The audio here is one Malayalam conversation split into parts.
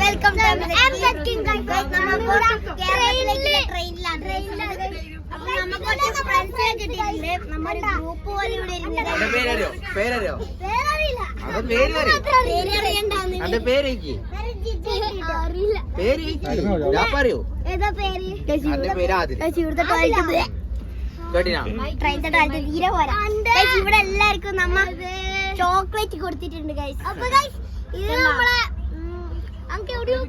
വെൽക്കം നമ്മുടെ ഗ്രൂപ്പ് പോലെ ഇവിടെ ഇവിടെ എല്ലാവർക്കും നമ്മ ചോക്ലേറ്റ് കൊടുത്തിട്ടുണ്ട് ഗൈസ്. അപ്പൊ ഗൈസ് ഇത് നമ്മളെ നമുക്ക് എവിടെയോ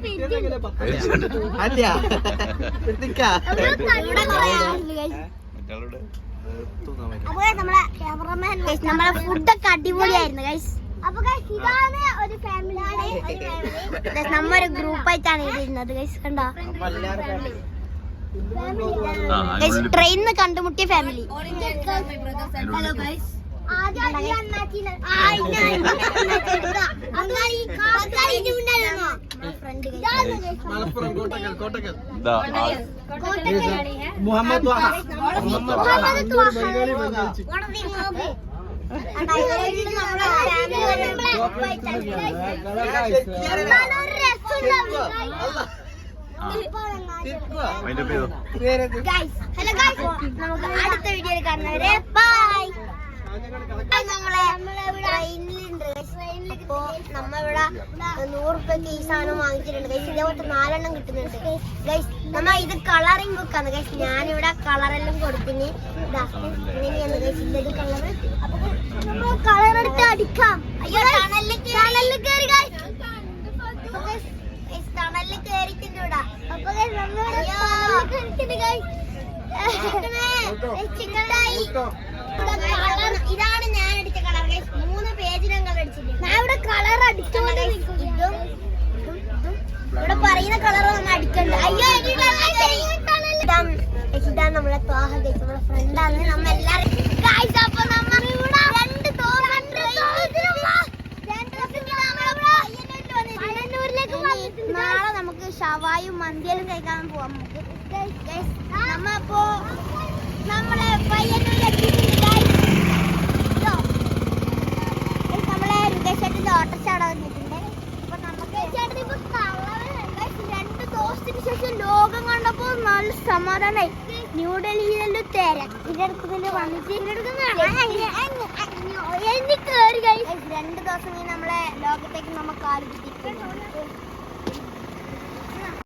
അപ്പൊ നമ്മളെ ക്യാമറമാൻ നമ്മളെ ഫുഡൊക്കെ അടിപൊളിയായിരുന്നു ഗൈസ്. അപ്പൊ ഗൈസ് ഇതാണ് ഒരു ഫാമിലി, നമ്മൊരു ഗ്രൂപ്പായിട്ടാണ് ഇരുന്നത് ഗൈസ്. കണ്ടോ ട്രെയിനിന്ന് കണ്ടുമുട്ടിയ ഫാമിലി. Hello guys. നമുക്ക് അടുത്ത വീഡിയോയിൽ കാണുന്നവരെ ബൈ. നമ്മളെ ട്രെയിനിലുണ്ട്. അപ്പൊ നമ്മളിവിടെ 100 രൂപയ്ക്ക് ഈ സാധനം വാങ്ങിച്ചിട്ടുണ്ട് ഗൈസ്. ഇതേപോലത്തെ 4 എണ്ണം കിട്ടുന്നുണ്ട് ഗൈസ്. നമ്മ ഇത് കളറിംഗ് ബുക്കാണ് ഗൈസ്. ഞാനിവിടെ കളറെല്ലാം കൊടുത്തിന്. ഇങ്ങനെയാണ് ഗൈസ് ഇത് കളറ്. അപ്പൊ നമ്മൾ കളറെടുത്ത് അടിക്കാം. അയ്യോ ടണലിൽ കയറി ഗൈസ്. ടണലിൽ കയറിയിട്ടുണ്ട് ഇവിടെ. അപ്പൊ ഇതാണ് ഞാൻ അടിച്ച കളർ. 3 പേജിലും കളർ അടിച്ചിട്ടുണ്ട്. ഞാൻ ഇവിടെ കളർ അടിച്ചോണ്ട് ഇതും ഇവിടെ പറയുന്ന കളർ നമ്മൾ അടിക്കണ്ട. അയ്യോ ഇതാണ് നമ്മളെ ത്വാഹ ഗൈസ്, നമ്മളെ ഫ്രണ്ടാണ്. നമ്മ എല്ലാരും ഗൈസ്. അപ്പൊ നമ്മൾ ഇവിടെ 2 നാളെ നമുക്ക് ഷവായും മന്തിയിലും കഴിക്കാൻ പോവാം. നമ്മപ്പോ നമ്മളെ നമ്മളെ ഋതേഷേട്ടന്റെ ഓട്ടോച്ചാട വന്നിട്ടുണ്ട്. അപ്പൊ നമുക്ക് 2 ദിവസത്തിന് ശേഷം ലോകം കണ്ടപ്പോ നല്ല സമാധാനായി. ന്യൂഡൽഹിയിലും തിരക്കിന്റെ വന്നിട്ട് എനിക്ക് 2 ദിവസം നമ്മളെ ലോകത്തേക്ക് നമ്മ കാല് കിട്ടിയിട്ടുണ്ട്.